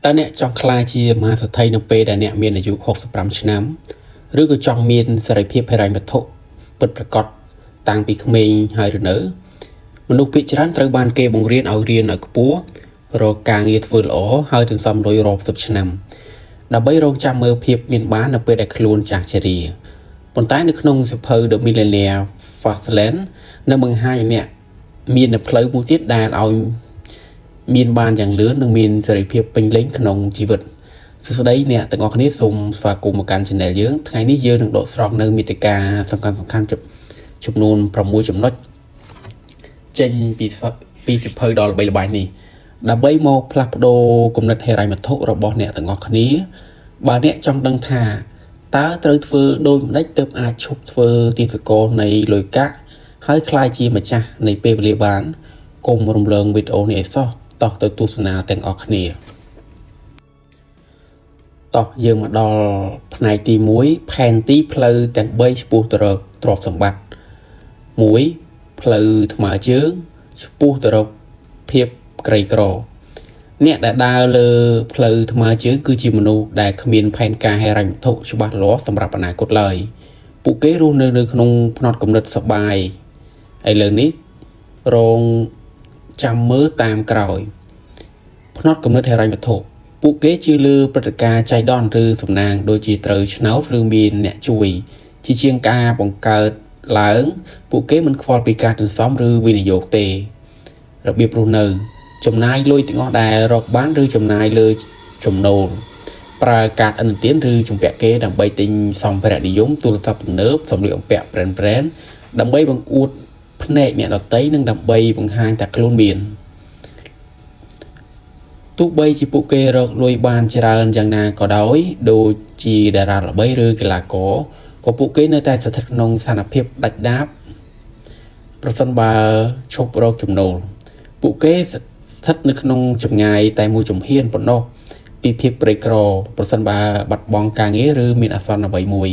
តើអ្នកចង់ក្លាយជាមហាសេដ្ឋីនៅពេលដែលអ្នកមានអាយុ65ឆ្នាំឬក៏ចង់មានសេរីភាពហិរញ្ញវត្ថុពិតប្រាកដតាំងពីក្មេងហើយឬនៅមនុស្សភាគច្រើនត្រូវបានគេបង្រៀនឲ្យខ្ពស់រកការងារធ្វើល្អហើយសន្សំលុយរាប់សិបឆ្នាំដើម្បីរងចាំមើលភាពមានបាននៅពេលដែលខ្លួនចាស់ជរាប៉ុន្តែនៅក្នុងសៀវភៅ The Millionaire Fastlane នៅបង្ហាញអ្នកមាននៅផ្លូវមួយទៀតដែលឲ្យមានបានយ៉ាងលឿននិងមានសេរីភាពពេញលេញក្នុងជីវិតសួស្តីអ្នកទាំងអស់គ្នាសូមស្វាគមន៍មកកាន់ Channel យើងថ្ងៃនេះយើងនឹងដកស្រង់នៅមាតិកាសំខាន់ចំនួន6ចំណុចចេញពីសៀវភៅដ៏ល្បីល្បាញនេះដើម្បីមកផ្លាស់ប្ដូរគំនិតហិរញ្ញវត្ថុរបស់អ្នកទាំងអស់គ្នាបើអ្នកចង់ដឹងថាតើត្រូវធ្វើដូចម្តេចទើបអាចឈប់ធ្វើទានសកលនៃលុយកាក់ហើយក្លាយជាម្ចាស់នៃពេលវេលាបានកុំរំលងវីដេអូនេះឲ្យសោះតោះទៅទស្សនាទាំងអស់គ្នាតោះយើងមកដល់ផ្នែកទី1ផែនទីផ្លូវទាំង3ឆ្ពោះទៅរកទ្រព្យសម្បត្តិ1ផ្លូវថ្មើរជើងឆ្ពោះទៅរកភាពក្រីក្រអ្នកដែលដើរលើផ្លូវថ្មើរជើងគឺជាមនុស្សដែលគ្មានផែនការហិរញ្ញវត្ថុច្បាស់លាស់សម្រាប់អនាគតឡើយពួកគេរស់នៅក្នុងផ្នត់គំនិតសប្បាយឥឡូវនេះរងចាំមើលតាមក្រោយផ្នត់គំនិតហិរញ្ញវត្ថុពួកគេជឿលើព្រឹត្តិការណ៍ចៃដន្យឬសំណាងដូចជាត្រូវឆ្នោតឬមានអ្នកជួយជាជាងការបង្កើតឡើងពួកគេមិនខ្វល់ពីការសន្សំឬវិនិយោគទេរបៀបរស់នៅចំណាយលុយទាំងអស់ដែលរកបានឬចំណាយលើចំណូលប្រើកាតឥណទានឬជំពាក់គេដើម្បីទិញសម្ភារៈនិយមទូរស័ព្ទទំនើបសម្លៀកបំពាក់ brand ដើម្បីបង្អួតភ្នែកអ្នកដទៃនិងដើម្បីបង្ហាញថាខ្លួនមានទោះបីជាពួកគេរកលុយបានច្រើនយ៉ាងណាក៏ដោយដូចជាតារាល្បីឬកីឡាករក៏ពួកគេនៅតែស្ថិតក្នុងស្ថានភាពដាច់ដាបប្រសិនបើឈប់រកចំណូលពួកគេស្ថិតនៅក្នុងចម្ងាយតែមួយជំហានប៉ុណ្ណោះពីភាពក្រីក្រប្រសិនបើបាត់បង់ការងារឬមានអាសន្នអ្វីមួយ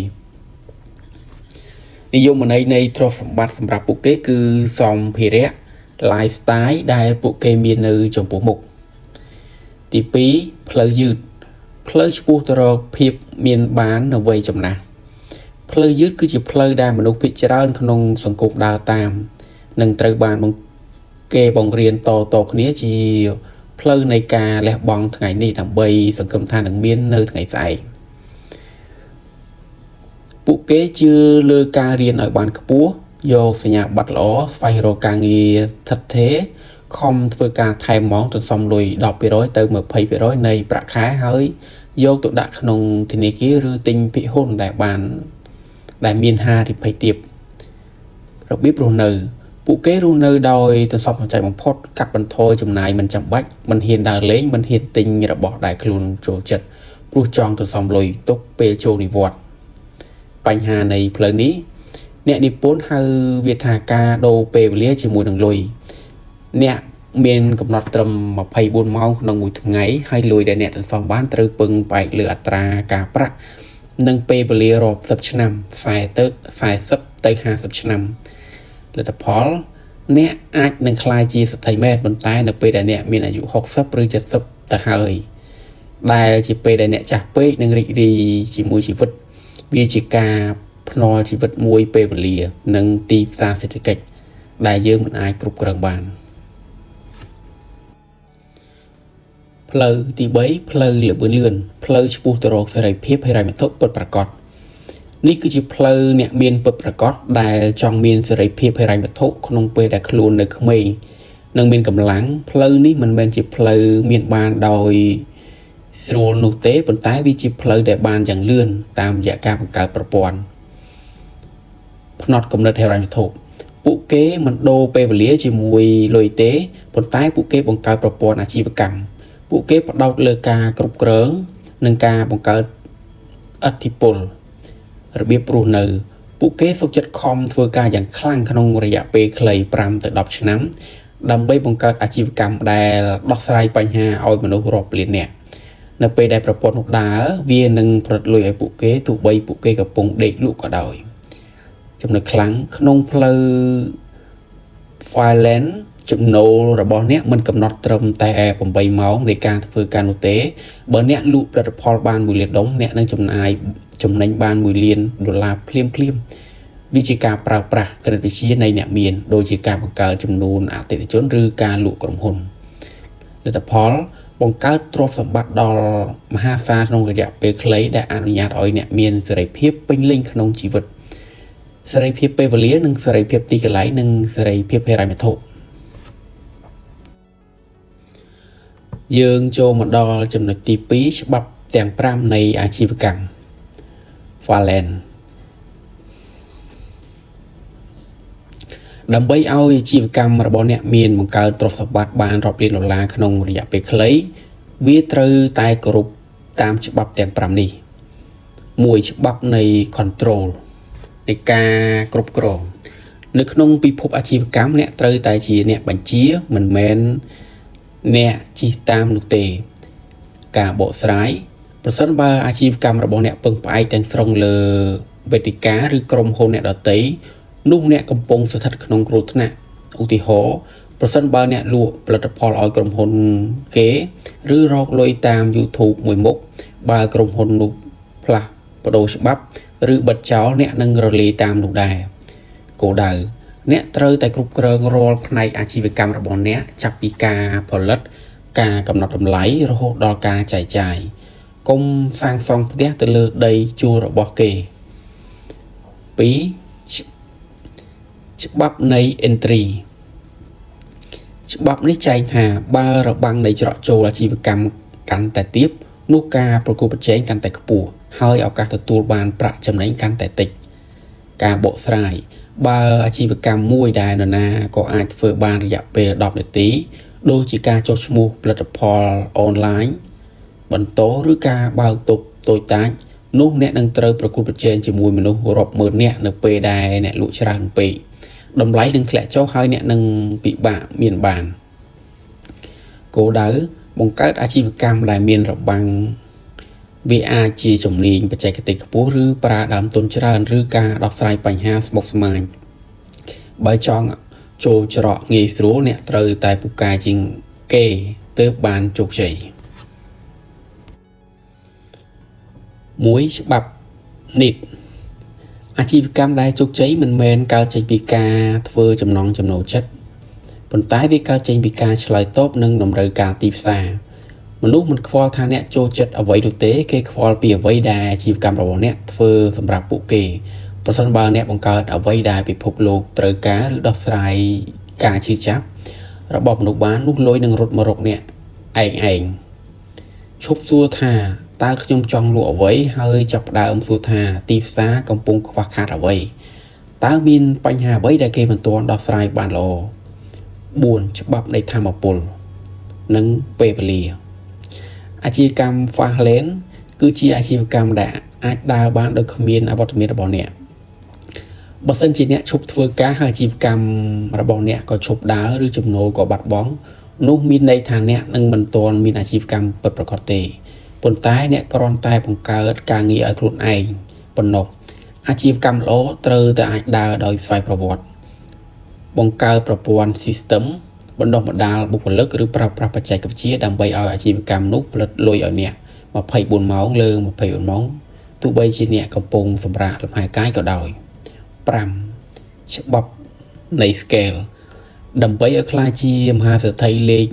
និយមន័យនៃទ្រព្យសម្បត្តិសម្រាប់ពួកគេគឺសម្ភារៈ lifestyle ដែលពួកគេមាននៅចំពោះមុខទី2ផ្លូវយឺតផ្លូវឆ្ពោះទៅរកភាពមានបាននៅវ័យចំណាស់ផ្លូវយឺតគឺជាផ្លូវដែលមនុស្សភាគច្រើនក្នុងសង្គមដើរតាមនិងត្រូវបានគេបង្រៀនតគ្នាជាផ្លូវនៃការលះបង់ថ្ងៃនេះដើម្បីសង្ឃឹមថានឹងមាននៅថ្ងៃស្អែកពួកគេជឿលើការរៀនឲ្យបានខ្ពស់យកសញ្ញាបត្រល្អស្វែងរកការងារស្ថិតថេរខំធ្វើការថែមម៉ោងសន្សំលុយ 10% ទៅ 20% នៃប្រាក់ខែហើយយកទៅដាក់ក្នុងធនាគារឬទិញភាគហ៊ុនដែលមានហានិភ័យទាបរបៀបរស់នៅពួកគេរស់នៅដោយសន្សំសំចៃបំផុតកាត់បន្ថយចំណាយមិនចាំបាច់មិនហ៊ានដើរលេងមិនហ៊ានទិញរបស់ដែលខ្លួនចូលចិត្តព្រោះចង់សន្សំលុយទុកពេលចូលនិវត្តន៍បញ្ហានៃផ្លូវនេះអ្នកនិពន្ធហៅវាថាការដូរពេលវេលាជាមួយនឹងលុយអ្នកមានកំណត់ត្រឹម24ម៉ោងក្នុងមួយថ្ងៃហើយលុយដែលអ្នកសន្សំបានត្រូវពឹងផ្អែកលើអត្រាការប្រាក់និងពេលវេលារាប់សិបឆ្នាំ40ទៅ50ឆ្នាំលទ្ធផលអ្នកអាចនឹងក្លាយជាសេដ្ឋីមែនប៉ុន្តែនៅពេលដែលអ្នកមានអាយុ60ឬ70ទៅហើយដែលជាពេលដែលអ្នកចាស់ពេកនិងរីករាយជាមួយជីវិតវាជាការភ្នាល់ជីវិតមួយពេលវេលានិងទីផ្សារសេដ្ឋកិច្ចដែលយើងមិនអាចគ្រប់គ្រងបានផ្លូវទី3ផ្លូវលឿនលឿនផ្លូវឆ្ពោះទៅរកសេរីភាពហិរញ្ញវត្ថុពិតប្រាកដនេះគឺជាផ្លូវអ្នកមានពិតប្រាកដដែលចង់មានសេរីភាពហិរញ្ញវត្ថុក្នុងពេលដែលខ្លួននៅក្មេងនិងមានកម្លាំងផ្លូវនេះមិនមែនជាផ្លូវមានបានដោយស្រួលនោះទេប៉ុន្តែវាជាផ្លូវដែលបានយ៉ាងលឿនតាមរយៈការបង្កើតប្រព័ន្ធផ្នត់គំនិតហិរញ្ញវត្ថុពួកគេមិនដូរពេលវេលាជាមួយលុយទេប៉ុន្តែពួកគេបង្កើតប្រព័ន្ធអាជីវកម្មពួកគេផ្ដោតលើការគ្រប់គ្រងនិងការបង្កើតឥទ្ធិពលរបៀបរស់នៅពួកគេសុខចិត្តខំធ្វើការយ៉ាងខ្លាំងក្នុងរយៈពេលខ្លី5ទៅ10ឆ្នាំដើម្បីបង្កើតអាជីវកម្មដែលដោះស្រាយបញ្ហាឲ្យមនុស្សរាប់លាននាក់នៅពេលដែលប្រព័ន្ធនោះដើរវានឹងប្រត់លុយឲ្យពួកគេទោះបីពួកគេកំពុងដេកលក់ក៏ដោយចំណុចខ្លាំងក្នុងផ្លូវ Finland ចំណូលរបស់អ្នកមិនកំណត់ត្រឹមតែ8ម៉ោងនៃការធ្វើការនោះទេបើអ្នកលក់ផលិតផលបាន1លានដុំអ្នកនឹងចំណាយចំណេញបាន1លានដុល្លារភ្លាមវាជាការប្រើប្រាស់គណិតវិទ្យានៃអ្នកមានដូចជាការបង្កើតចំនួនអតិថិជនឬការលក់ក្រុមហ៊ុនលទ្ធផលបង្កើតទ្រព្យសម្បត្តិដល់មហាសាលក្នុងរយៈពេលខ្លីដែលអនុញ្ញាតឲ្យអ្នកមានសេរីភាពពេញលេញក្នុងជីវិតសេរីភាពពេលវេលានិងសេរីភាពទីកន្លែងនិងសេរីភាពហិរញ្ញវត្ថុយើងចូលមកដល់ចំណុចទី2ច្បាប់ទាំង5នៃអាជីវកម្ម Valen ដើម្បីឲ្យអាជីវកម្មរបស់អ្នកមានបង្កើតទ្រព្យសម្បត្តិបានរាប់លានដុល្លារក្នុងរយៈពេលខ្លីវាត្រូវតែគោរពតាមច្បាប់ទាំង5នេះ1ច្បាប់នៃ control នៃការគ្រប់គ្រងនៅក្នុងពិភពអាជីវកម្មអ្នកត្រូវតែជាអ្នកបញ្ជាមិនមែនអ្នកជិះតាមនោះទេការបកស្រាយប្រសិនបើអាជីវកម្មរបស់អ្នកពឹងផ្អែកទាំងស្រុងលើវេទិកាឬក្រុមហ៊ុនអ្នកដទៃនោះអ្នកកំពុងស្ថិតក្នុងគ្រោះថ្នាក់ឧទាហរណ៍ប្រសិនបើអ្នកលក់ផលិតផលឲ្យក្រុមហ៊ុនគេឬរកលុយតាម YouTube មួយមុខបើក្រុមហ៊ុននោះផ្លាស់ប្ដូរច្បាប់ឬបិទចោលអ្នកនឹងរលាយតាមនោះដែរគោលដៅអ្នកត្រូវតែគ្រប់គ្រងរាល់ផ្នែកអាជីវកម្មរបស់អ្នកចាប់ពីការផលិតការកំណត់តម្លៃរហូតដល់ការចែកចាយកុំសាងសង់ផ្ទះទៅលើដីជួលរបស់គេ2ច្បាប់នៃ entry ច្បាប់នេះចែងថាបើរបាំងនៃច្រកចូលអាជីវកម្មកាន់តែទាបនោះការប្រកួតប្រជែងកាន់តែខ្ពស់ហើយឱកាសទទួលបានប្រាក់ចំណេញកាន់តែតិចការបកស្រាយបើអាជីវកម្មមួយដែលនរណាក៏អាចធ្វើបានរយៈពេល10នាទីដូចជាការចុះឈ្មោះផលិតផលអនឡាញបន្តឬការបើកតូបតូចតាចនោះអ្នកនឹងត្រូវប្រកួតប្រជែងជាមួយមនុស្សរាប់ម៉ឺននាក់នៅពេលដែលអ្នកលក់ច្រើនពេកតម្លៃនឹងធ្លាក់ចុះហើយអ្នកនឹងពិបាកមានបានគោលដៅបង្កើតអាជីវកម្មដែលមានរបាំងវាអាចជាជំនាញបច្ចេកទេសខ្ពស់ឬប្រើដើមទុនច្រើនឬការដោះស្រាយបញ្ហាស្មុគស្មាញបើចង់ចូលច្រកងាយស្រួលអ្នកត្រូវតែពូកែជាងគេទើបបានជោគជ័យ1ច្បាប់ NIT អាជីវកម្មដែលជោគជ័យមិនមែនកើតចេញពីការធ្វើចំណង់ចំណូលចិត្តប៉ុន្តែវាកើតចេញពីការឆ្លើយតបនឹងតម្រូវការទីផ្សារមនុស្សមិនខ្វល់ថាអ្នកចូលចិត្តអ្វីនោះទេគេខ្វល់ពីអ្វីដែលអាជីវកម្មរបស់អ្នកធ្វើសម្រាប់ពួកគេប្រសិនបើអ្នកបង្កើតអ្វីដែលពិភពលោកត្រូវការឬដោះស្រាយការឈឺចាប់របស់មនុស្សបាននោះលុយនឹងរត់មករកអ្នកឯងឈប់សួរថាតើខ្ញុំចង់លក់អ្វីហើយចាប់ផ្ដើមសួរថាទីផ្សារកំពុងខ្វះខាតអ្វីតើមានបញ្ហាអ្វីដែលគេមិនទាន់ដោះស្រាយបានល្អ4ច្បាប់នៃធម្មពលនិងពេលវេលាអាជីវកម្ម Valen គឺជាអាជីវកម្មដែលអាចដើរបានដោយគ្មានអវត្តមានរបស់អ្នកបើសិនជាអ្នកឈប់ធ្វើការហើយអាជីវកម្មរបស់អ្នកក៏ឈប់ដើរឬចំណូលក៏បាត់បង់នោះមានន័យថាអ្នកនឹងមិនទាន់មានអាជីវកម្មពិតប្រាកដទេប៉ុន្តែអ្នកគ្រាន់តែបង្កើតការងារឲ្យខ្លួនឯងប៉ុណ្ណោះអាជីវកម្មល្អត្រូវតែអាចដើរដោយស្វ័យប្រវត្តិបង្កើតប្រព័ន្ធ system បណ្ដុះបណ្ដាលបុគ្គលិកឬប្រើប្រាស់បច្ចេកវិទ្យាដើម្បីឲ្យអាជីវកម្មនោះផលិតលុយឲ្យអ្នក24ម៉ោងលើ24ម៉ោងទោះបីជាអ្នកកំពុងសម្រាកលំហែកាយក៏ដោយ5ច្បាប់នៃ scale ដើម្បីឲ្យក្លាយជាមហាសេដ្ឋីលេខ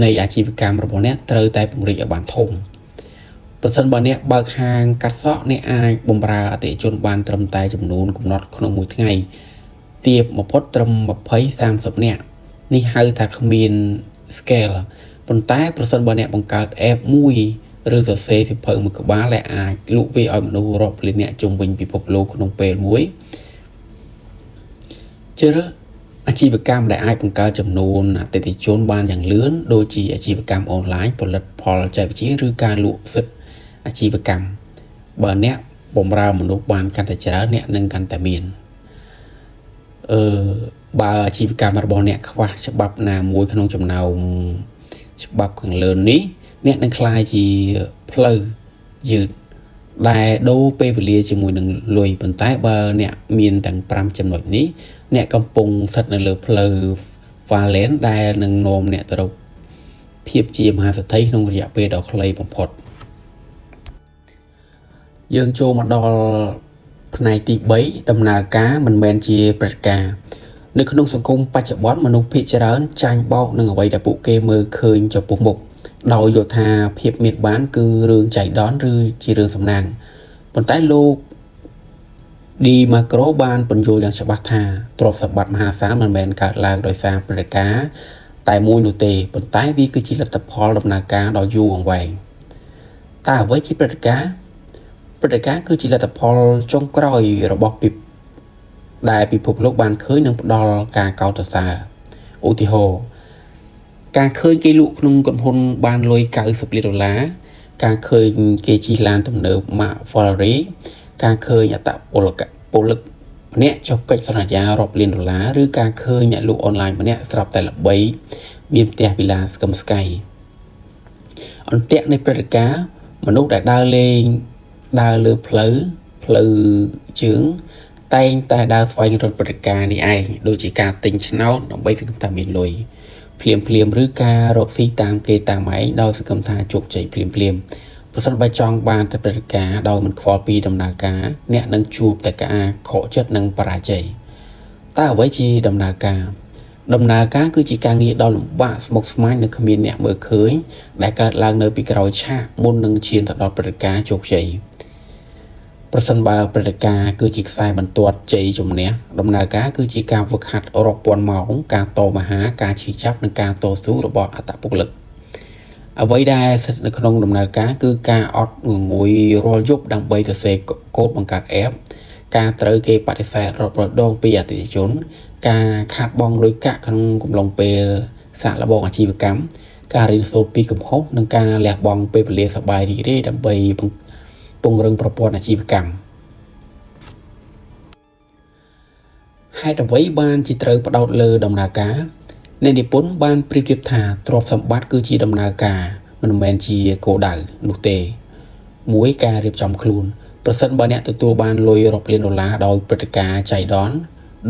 នៃអាជីវកម្មរបស់អ្នកត្រូវតែពង្រីកឲ្យបានធំប្រសិនបើអ្នកបើកហាងកាត់សក់អ្នកអាចបម្រើអតិថិជនបានត្រឹមតែចំនួនកំណត់ក្នុងមួយថ្ងៃទាបបំផុតត្រឹម20-30នាក់នេះហៅថាគ្មាន scale ប៉ុន្តែប្រសិនបើអ្នកបង្កើត app មួយឬសរសេរសៀវភៅមួយក្បាលដែលអាចលក់វាឲ្យមនុស្សរាប់លានអ្នកជុំវិញពិភពលោកក្នុងពេលមួយជ្រើសអាជីវកម្មដែលអាចបង្កើតចំនួនអតិថិជនបានយ៉ាងលឿនដូចជាអាជីវកម្មអនឡាញផលិតផលចែកវិទ្យាឬការលក់សិទ្ធិអាជីវកម្មបើអ្នកបម្រើមនុស្សបានកាន់តែច្រើនអ្នកនឹងកាន់តែមានបើអាជីវកម្មរបស់អ្នកខ្វះច្បាប់ណាមួយក្នុងចំណោមច្បាប់ខាងលើនេះអ្នកនឹងក្លាយជាផ្លូវយឺតដែលដូរពេលវេលាជាមួយនឹងលុយប៉ុន្តែបើអ្នកមានទាំង5ចំណុចនេះអ្នកកំពុងស្ថិតនៅលើផ្លូវ Valence ដែលនឹងនាំអ្នកទៅរកភាពជាមហាសេដ្ឋីក្នុងរយៈពេលដ៏ខ្លីបំផុតយើងចូលមកដល់ផ្នែកទី3ដំណើរការមិនមែនជាព្រឹត្តិការណ៍នៅក្នុងសង្គមបច្ចុប្បន្នមនុស្សភាគច្រើនចាញ់បោកនឹងអ្វីដែលពួកគេមើលឃើញចំពោះមុខដោយយល់ថាភាពមានបានគឺរឿងចៃដន្យឬជារឿងសំណាងប៉ុន្តែលោក ឌីម៉ាក្រូបានពន្យល់យ៉ាងច្បាស់ថាទ្រព្យសម្បត្តិមហាសាលមិនមែនកើតឡើងដោយសារព្រឹត្តិការណ៍តែមួយនោះទេប៉ុន្តែវាគឺជាលទ្ធផលដំណើរការដ៏យូរអង្វែងតើអ្វីជាព្រឹត្តិការណ៍គឺជាលទ្ធផលចុងក្រោយរបស់ដែលពិភពលោកបានឃើញនិងផ្ដល់ការកោតសរសើរឧទាហរណ៍ការឃើញគេលក់ក្នុងក្រុមហ៊ុនបានលុយ$90 លានការឃើញគេជិះឡានទំនើប Mark Ferrari ការឃើញអត្តពលិកម្នាក់ចុះកិច្ចសន្យារាប់លាន$ឬការឃើញអ្នកលក់អនឡាញម្នាក់ស្រាប់តែល្បីមានផ្ទះវិឡាស្កឹមស្កៃអន្ទាក់នៃព្រឹត្តិការណ៍មនុស្សដែលដើរលើផ្លូវជើងតែងតែដើរស្វែងរកព្រឹត្តិការណ៍នេះឯងដូចជាការទិញឆ្នោតដើម្បីសង្ឃឹមថាមានលុយភ្លាមឬការរកស៊ីតាមគេតាមឯងដោយសង្ឃឹមថាជោគជ័យភ្លាមប្រសិនបើចង់បានតែព្រឹត្តិការណ៍ដោយមិនខ្វល់ពីដំណើរការអ្នកនឹងជួបតែការខកចិត្តនិងបរាជ័យតើអ្វីជាដំណើរការគឺជាការងារដ៏លំបាកស្មុគស្មាញនិងគ្មានអ្នកមើលឃើញដែលកើតឡើងនៅពីក្រោយឆាកមុននឹងឈានទៅដល់ព្រឹត្តិការណ៍ជោគជ័យប្រសិនបើព្រឹត្តិការណ៍គឺជាខ្សែបន្ទាត់ជ័យជំនះដំណើរការគឺជាការហ្វឹកហាត់រាប់ពាន់ម៉ោងការតមហាការឈឺចាប់និងការតស៊ូរបស់អត្តពលិកអ្វីដែលស្ថិតនៅក្នុងដំណើរការគឺការអត់ងងុយរាល់យប់ដើម្បីសរសេរកូដបង្កើត app ការត្រូវគេបដិសេធរាប់រយដងពីអតិថិជនការខាតបង់លុយកាក់ក្នុងកំឡុងពេលសាកល្បងអាជីវកម្មការរៀនសូត្រពីកំហុសនិងការលះបង់ពេលវេលាសប្បាយរីករាយដើម្បីពង្រឹងប្រព័ន្ធអាជីវកម្មហេតុអ្វីបានជាត្រូវផ្ដោតលើដំណើរការអ្នកនិពន្ធបានប្រៀបធៀបថាទ្រព្យសម្បត្តិគឺជាដំណើរការមិនមែនជាគោលដៅនោះទេមួយការរៀបចំខ្លួនប្រសិនបើអ្នកទទួលបានលុយរាប់លាន$ដោយព្រឹត្តិការណ៍ចៃដន្យ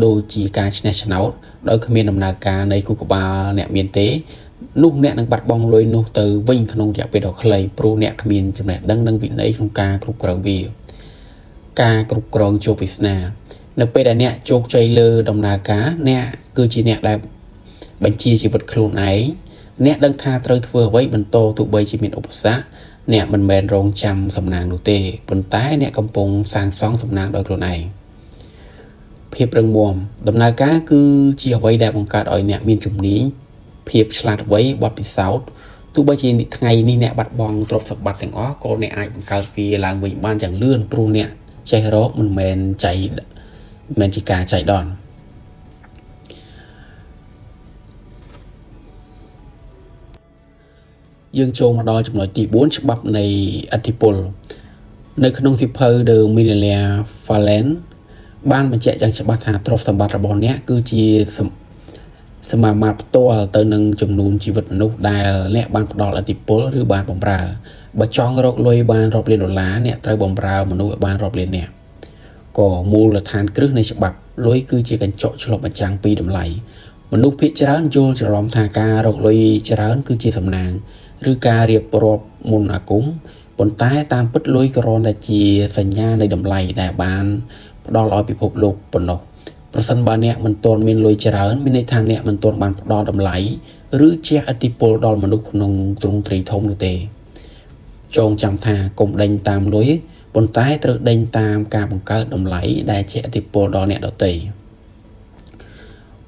ដូចជាការឈ្នះឆ្នោតដោយគ្មានដំណើរការនៃគូក្បាលអ្នកមានទេនោះអ្នកនឹងបាត់បង់លុយនោះទៅវិញក្នុងរយៈពេលដ៏ខ្លីព្រោះអ្នកគ្មានចំណេះដឹងនិងវិន័យក្នុងការគ្រប់គ្រងវាការគ្រប់គ្រងជោគវាសនានៅពេលដែលអ្នកជោគជ័យលើដំណើរការអ្នកគឺជាអ្នកដែលបញ្ជាជីវិតខ្លួនឯងអ្នកដឹងថាត្រូវធ្វើអ្វីបន្តទោះបីជាមានឧបសគ្គអ្នកមិនមែនរងចាំសំណាងនោះទេប៉ុន្តែអ្នកកំពុងសាងសង់សំណាងដោយខ្លួនឯងភាពរឹងមាំដំណើរការគឺជាអ្វីដែលបង្កើតឲ្យអ្នកមានជំនាញភាពឆ្លាតវៃបទពិសោធន៍ទោះបីជាថ្ងៃនេះអ្នកបាត់បង់ទ្រព្យសម្បត្តិទាំងអស់ក៏អ្នកអាចបង្កើតវាឡើងវិញបានយ៉ាងលឿនព្រោះអ្នកចេះរកមិនមែនជាការចៃដន្យយើងចូលមកដល់ចំណុចទី4ច្បាប់នៃឥទ្ធិពលនៅក្នុងសៀវភៅ The Millionaire Fallen បានបញ្ជាក់យ៉ាងច្បាស់ថាទ្រព្យសម្បត្តិរបស់អ្នកគឺជាសមាមាត្រផ្ទាល់ទៅនឹងចំនួនជីវិតមនុស្សដែលអ្នកបានផ្ដល់ឥទ្ធិពលឬបានបម្រើបើចង់រកលុយបានរាប់លាន$អ្នកត្រូវបម្រើមនុស្សឲ្យបានរាប់លាននាក់ក៏មូលដ្ឋានគ្រឹះនៃច្បាប់លុយគឺជាកញ្ចក់ឆ្លុះបញ្ចាំងពីតម្លៃមនុស្សភាគច្រើនយល់ច្រឡំថាការរកលុយច្រើនគឺជាសំណាងឬការរៀបរាប់មន្តអាគមប៉ុន្តែតាមពិតលុយគ្រាន់តែជាសញ្ញានៃតម្លៃដែលបានផ្ដល់ឲ្យពិភពលោកប៉ុណ្ណោះប្រសិនបើអ្នកមិនទាន់មានលុយច្រើនមានន័យថាអ្នកមិនទាន់បានផ្ដល់តម្លៃឬជះឥទ្ធិពលដល់មនុស្សក្នុងទ្រង់ទ្រាយធំនោះទេចងចាំថាកុំដេញតាមលុយប៉ុន្តែត្រូវដេញតាមការបង្កើតតម្លៃដែលជះឥទ្ធិពលដល់អ្នកដទៃ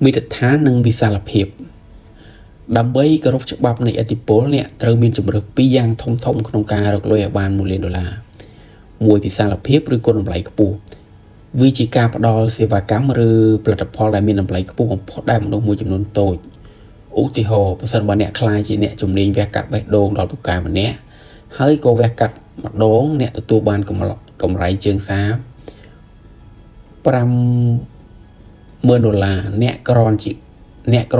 មាត្រដ្ឋាននិងវិសាលភាពដើម្បីគោរពច្បាប់នៃឥទ្ធិពលអ្នកត្រូវមានជំរើសពីរយ៉ាងធំក្នុងការរកលុយឲ្យបាន$1 លានមួយវិសាលភាពឬគុណតម្លៃខ្ពស់វាជាការផ្ដល់សេវាកម្មឬផលិតផលដែលមានតម្លៃខ្ពស់បំផុតដែលមនុស្សមួយចំនួនតូចឧទាហរណ៍ប្រសិនបើអ្នកខ្លាចជាអ្នកជំនាញវះកាត់បេះដូងដល់ពូកែម្នាក់ហើយក៏វះកាត់ម្ដងអ្នកទទួលបានកម្រៃជើងសារ$50,000អ្នកគ្រា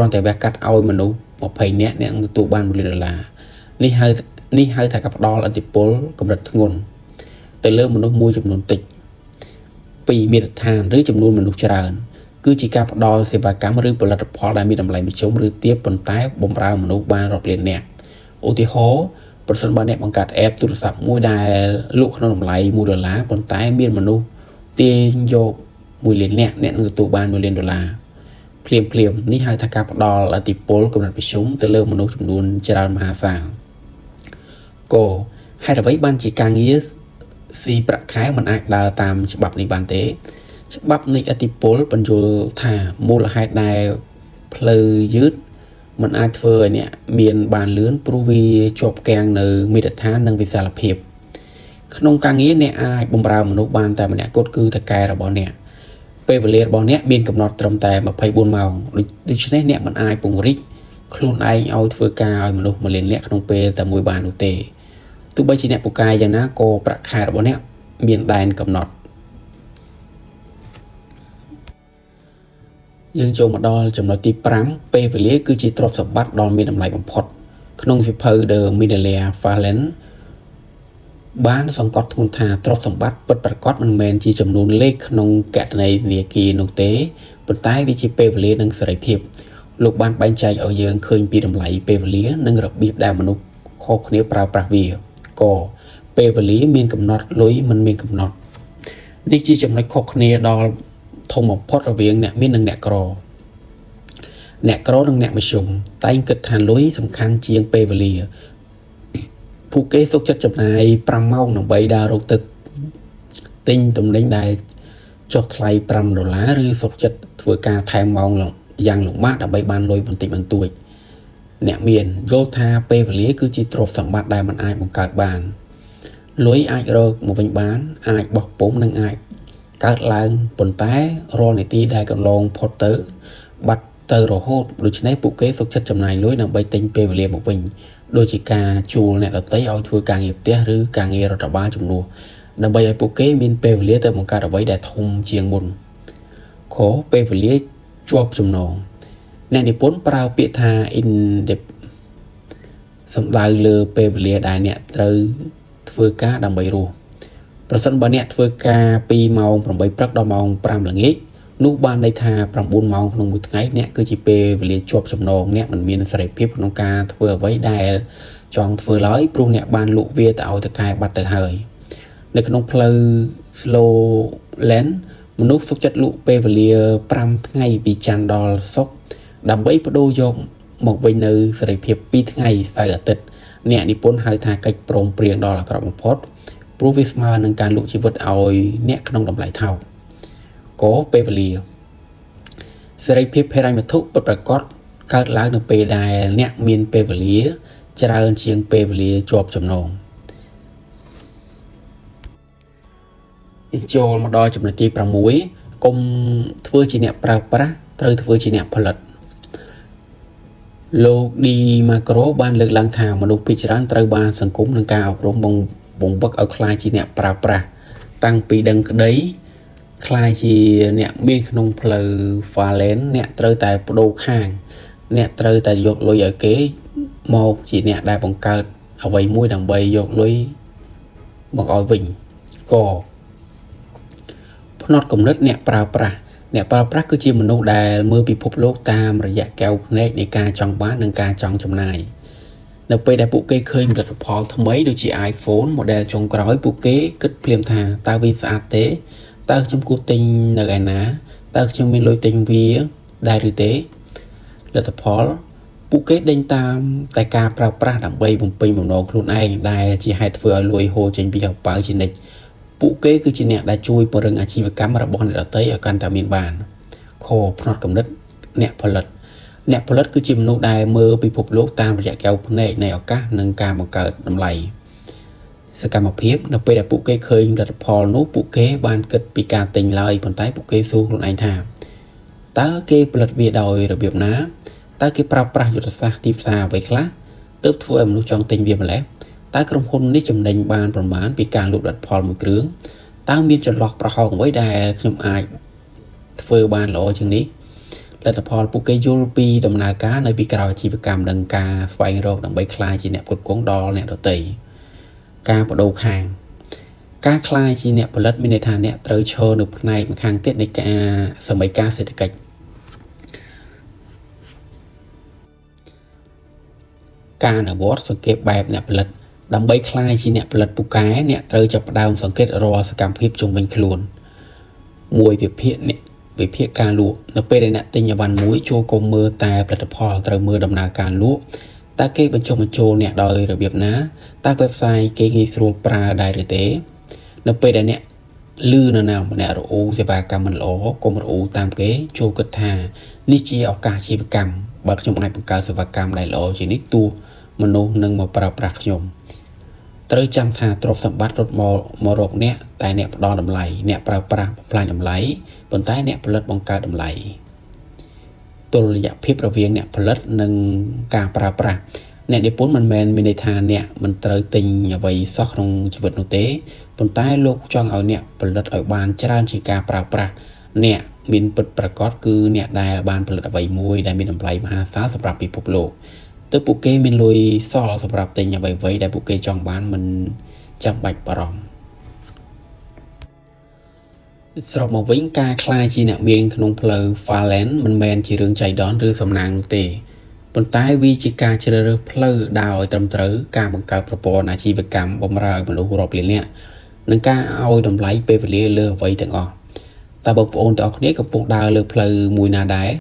ន់តែវះកាត់ឲ្យមនុស្ស20នាក់អ្នកនឹងទទួលបាន$1 លាននេះហៅថាការផ្ដល់ឥទ្ធិពលកម្រិតធ្ងន់ទៅលើមនុស្សមួយចំនួនតិចពីមាត្រដ្ឋានឬចំនួនមនុស្សច្រើន គឺជាការផ្ដល់សេវាកម្មឬផលិតផលដែលមានតម្លៃមធ្យមឬទាបប៉ុន្តែបម្រើមនុស្សបានរាប់លាននាក់ឧទាហរណ៍ប្រសិនបើអ្នកបង្កើត app ទូរស័ព្ទមួយដែលលក់ក្នុងតម្លៃ$1ប៉ុន្តែមានមនុស្សទាញយក1លាននាក់អ្នកនឹងទទួលបាន$1លានភ្លាមនេះហៅថាការផ្ដល់ឥទ្ធិពលកំណត់មធ្យមទៅលើមនុស្សចំនួនច្រើនមហាសាលកហេតុអ្វីបានជាការងារស៊ីប្រាក់ខែមិនអាចដើរតាមច្បាប់នេះបានទេច្បាប់នៃឥទ្ធិពលបញ្យល់ថាមូលហេតុដែលផ្លូវយឺតមិនអាចធ្វើឲ្យអ្នកមានបានលឿនព្រោះវាជាប់គាំងនៅមាត្រដ្ឋាននិងវិសាលភាពក្នុងការងារអ្នកអាចបម្រើមនុស្សបានតែម្នាក់គត់គឺតកែរបស់អ្នកពេលវេលារបស់អ្នកមានកំណត់ត្រឹមតែ24ម៉ោងដូច្នេះអ្នកមិនអាចពង្រីកខ្លួនឯងឲ្យធ្វើការឲ្យមនុស្ស1លាននាក់ក្នុងពេលតែមួយបាននោះទេទោះបីជាអ្នកពូកែយ៉ាងណាក៏ប្រាក់ខែរបស់អ្នកមានដែនកំណត់យើងចូលមកដល់ចំណុចទី5ពេលវេលាគឺជាទ្រព្យសម្បត្តិដ៏មានតម្លៃបំផុតក្នុងសៀវភៅ The Millionaire Fallen បានសង្កត់ធ្ងន់ថាទ្រព្យសម្បត្តិពិតប្រាកដមិនមែនជាចំនួនលេខក្នុងគណនីធនាគារនោះទេប៉ុន្តែវាជាពេលវេលានិងសេរីភាពលោកបានបែងចែកឲ្យយើងឃើញពីតម្លៃពេលវេលានិងរបៀបដែលមនុស្សខុសគ្នាប្រើប្រាស់វាក៏ពេលវេលាមានកំណត់លុយមិនមានកំណត់នេះជាចំណុចខុសគ្នាដ៏ធំបំផុតរវាងអ្នកមាននិងអ្នកក្រនិងអ្នកមធ្យមតែងគិតថាលុយសំខាន់ជាងពេលវេលាពួកគេសុខចិត្តចំណាយ5ម៉ោងដើម្បីដើររកទឹកទិញទំនិញដែលចុះថ្លៃ$5ឬសុខចិត្តធ្វើការថែមម៉ោងយ៉ាងលំបាកដើម្បីបានលុយបន្តិចបន្តួចអ្នកមានយល់ថាពេលវេលាគឺជាទ្រព្យសម្បត្តិដែលមិនអាចបង្កើតបានលុយអាចរកមកវិញបានអាចបោះពុម្ពនិងអាចកើតឡើងប៉ុន្តែរាល់នាទីដែលកន្លងផុតទៅបាត់ទៅរហូតដូច្នេះពួកគេសុខចិត្តចំណាយលុយដើម្បីទិញពេលវេលាមកវិញដូចជាការជួលអ្នកដទៃឲ្យធ្វើការងារផ្ទះឬការងាររដ្ឋបាលជំនួសដើម្បីឲ្យពួកគេមានពេលវេលាទៅបង្កើតអ្វីដែលធំជាងមុនខពេលវេលាជាប់ចំណងអ្នកនិពន្ធប្រើពាក្យថា សំដៅលើពេលវេលាដែលអ្នកត្រូវធ្វើការដើម្បីរស់ប្រសិនបើអ្នកធ្វើការពីម៉ោង8ព្រឹកដល់ម៉ោង5ល្ងាចនោះបានន័យថា9ម៉ោងក្នុងមួយថ្ងៃអ្នកគឺជាពេលវេលាជាប់ចំណងអ្នកមិនមានសេរីភាពក្នុងការធ្វើអ្វីដែលចង់ធ្វើឡើយព្រោះអ្នកបានលក់វាទៅឲ្យតកែបាត់ទៅហើយនៅក្នុងផ្លូវ Slow Lane មនុស្សសុខចិត្តលក់ពេលវេលា5ថ្ងៃពីច័ន្ទដល់ศุកร์ដើម្បីបដូរយកមកវិញនៅសេរីភាព2ថ្ងៃសៅរ៍អាទិត្យអ្នកនិពន្ធហៅថាកិច្ចព្រមព្រៀងដ៏អាក្រក់បំផុតព្រោះវាស្មើនឹងការលក់ជីវិតឲ្យអ្នកក្នុងតម្លៃថោកក៏ពេលវេលាសេរីភាពហិរញ្ញវត្ថុពិតប្រាកដកើតឡើងនៅពេលដែលអ្នកមានពេលវេលាច្រើនជាងពេលវេលាជាប់ចំណងចូលមកដល់ចំណុចទី6កុំធ្វើជាអ្នកប្រើប្រាស់ត្រូវធ្វើជាអ្នកផលិតលោក D. Macro បានលើកឡើងថាមនុស្សភាគច្រើនត្រូវបានសង្គមនិងការអប់រំបង្វឹកឲ្យក្លាយជាអ្នកប្រើប្រាស់តាំងពីដឹងក្តីក្លាយជាអ្នកមានក្នុងផ្លូវ Fallen អ្នកត្រូវតែបដូរខាងអ្នកត្រូវតែយកលុយឲ្យគេមកជាអ្នកដែលបង្កើតអ្វីមួយដើម្បីយកលុយមកឲ្យវិញក៏ផ្នត់គំនិតអ្នកប្រើប្រាស់គឺជាមនុស្សដែលមើលពិភពលោកតាមរយៈកែវភ្នែកនៃការចង់បាននិងការចង់ចំណាយនៅពេលដែលពួកគេឃើញផលិតផលថ្មីដូចជា iPhone model ចុងក្រោយពួកគេគិតភ្លាមថាតើវាស្អាតទេតើខ្ញុំគួរទិញនៅឯណាតើខ្ញុំមានលុយទិញវាដែរឬទេលទ្ធផលពួកគេដេញតាមតែការប្រើប្រាស់ដើម្បីបំពេញបំណងខ្លួនឯងដែលជាហេតុធ្វើឲ្យលុយហូរចេញពីកប៉ាល់ជានិច្ចពួកគេគឺជាអ្នកដែលជួយពង្រឹងអាជីវកម្មរបស់អ្នកដទៃឲ្យកាន់តែមានបានខផ្នត់គំនិតអ្នកផលិតគឺជាមនុស្សដែលមើលពិភពលោកតាមរយៈកែវភ្នែកនៃឱកាសនិងការបង្កើតតម្លៃសកម្មភាពនៅពេលដែលពួកគេឃើញលទ្ធផលនោះពួកគេបានគិតពីការទិញឡើយប៉ុន្តែពួកគេសួរខ្លួនឯងថាតើគេផលិតវាដោយរបៀបណាតើគេប្រើប្រាស់យុទ្ធសាស្ត្រទីផ្សារអ្វីខ្លះទើបធ្វើឲ្យមនុស្សចង់ទិញវាម្ល៉េះតើក្រុមហ៊ុននេះចំណេញបានប្រមាណពីការលក់ផលិតផលមួយគ្រឿងតើមានចន្លោះប្រហោងអ្វីដែលខ្ញុំអាចធ្វើបានល្អជាងនេះលទ្ធផលពួកគេយល់ពីដំណើរការនៅពីក្រោយអាជីវកម្មនិងការស្វែងរកដើម្បីក្លាយជាអ្នកផ្គត់ផ្គង់ដល់អ្នកដទៃការបដូរខាង ការคลายជាអ្នកផលិតមានន័យថាអ្នកត្រូវឈរនៅផ្នែកម្ខាងទៀតនៃការសម័យកាលសេដ្ឋកិច្ចការអនុវត្តសង្កេតបែបអ្នកផលិតដើម្បីคลายជាអ្នកផលិតពូកែអ្នកត្រូវចាប់ផ្ដើមសង្កេតរាល់សកម្មភាពជុំវិញខ្លួនមួយវិភាគការលក់នៅពេលដែលអ្នកទិញអីវ៉ាន់មួយចូលកុំមើលតែផលិតផលត្រូវមើលដំណើរការលក់តើគេបញ្ចុះបញ្ចូលអ្នកដោយរបៀបណាតើ website គេងាយស្រួលប្រើដែរឬទេនៅពេលដែលអ្នកលឺនរណាម្នាក់រអ៊ូសេវាកម្មមិនល្អកុំរអ៊ូតាមគេចូលគិតថានេះជាឱកាសអាជីវកម្មបើខ្ញុំអាចបង្កើតសេវាកម្មដែលល្អជាងនេះទោះមនុស្សនឹងមកប្រើប្រាស់ខ្ញុំត្រូវចាំថាទ្រព្យសម្បត្តិរត់មករកអ្នកតែអ្នកផ្ដល់តម្លៃអ្នកប្រើប្រាស់បំផ្លាញតម្លៃប៉ុន្តែអ្នកផលិតបង្កើតតម្លៃតុល្យភាពរវាងអ្នកផលិតនិងការប្រើប្រាស់អ្នកនិពន្ធមិនមែនមានន័យថាអ្នកមិនត្រូវទិញអ្វីសោះក្នុងជីវិតនោះទេប៉ុន្តែលោកចង់ឲ្យអ្នកផលិតឲ្យបានច្រើនជាងការប្រើប្រាស់អ្នកមានពិតប្រាកដគឺអ្នកដែលបានផលិតអ្វីមួយដែលមានតម្លៃមហាសាលសម្រាប់ពិភពលោកទើបពួកគេមានលុយសល់សម្រាប់ទិញអ្វីៗដែលពួកគេចង់បានមិនចាំបាច់បារម្ភសរុបមកវិញការคลายជាអ្នកមានក្នុងផ្លូវ Fallen មិនមែនជារឿងចៃដន្យឬសំណាងនោះទេប៉ុន្តែវាជាការជ្រើសរើសផ្លូវដោយត្រឹមត្រូវការបង្កើតប្រព័ន្ធអាជីវកម្មបម្រើឲ្យមនុស្សរាប់លាននាក់និងការឲ្យតម្លៃពេលវេលាលើអ្វីទាំងអស់តើបងប្អូនទាំងអស់គ្នាកំពុងដើរលើផ្លូវមួយណាដែរ